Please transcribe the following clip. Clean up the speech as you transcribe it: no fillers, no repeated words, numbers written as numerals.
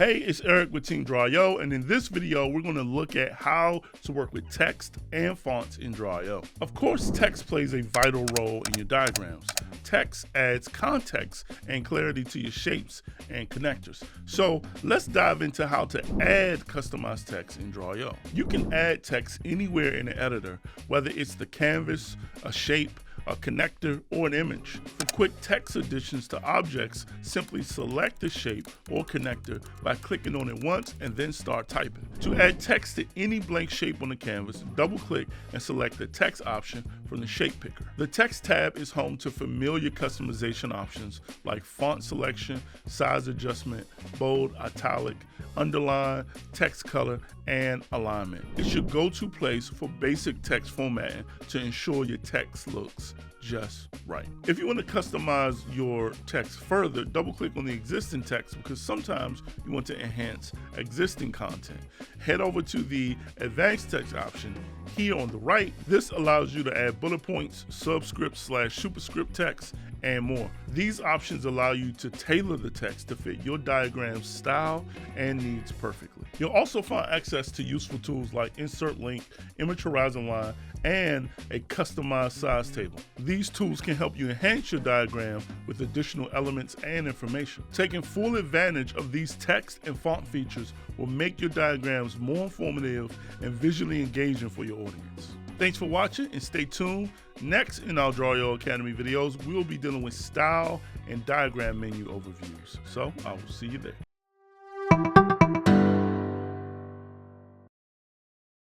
Hey, it's Eric with Team Drawio, and in this video, we're going to look at how to work with text and fonts in Drawio. Of course, text plays a vital role in your diagrams. Text adds context and clarity to your shapes and connectors. So let's dive into how to add customized text in Drawio. You can add text anywhere in the editor, whether it's the canvas, a shape, a connector, or an image. For quick text additions to objects, simply select the shape or connector by clicking on it once and then start typing. To add text to any blank shape on the canvas, double-click and select the text option from the shape picker. The text tab is home to familiar customization options like font selection, size adjustment, bold, italic, underline, text color, and alignment. It's your go-to place for basic text formatting to ensure your text looks just right. If you want to customize your text further, double-click on the existing text because sometimes you want to enhance existing content. Head over to the advanced text option here on the right. This allows you to add bullet points, subscript/superscript text, and more. These options allow you to tailor the text to fit your diagram's style and needs perfectly. You'll also find access to useful tools like insert link, image horizon line, and a customized size table. These tools can help you enhance your diagram with additional elements and information. Taking full advantage of these text and font features will make your diagrams more informative and visually engaging for your audience. Thanks for watching and stay tuned. Next in our Drawio Academy videos, we'll be dealing with style and diagram menu overviews. So I will see you there.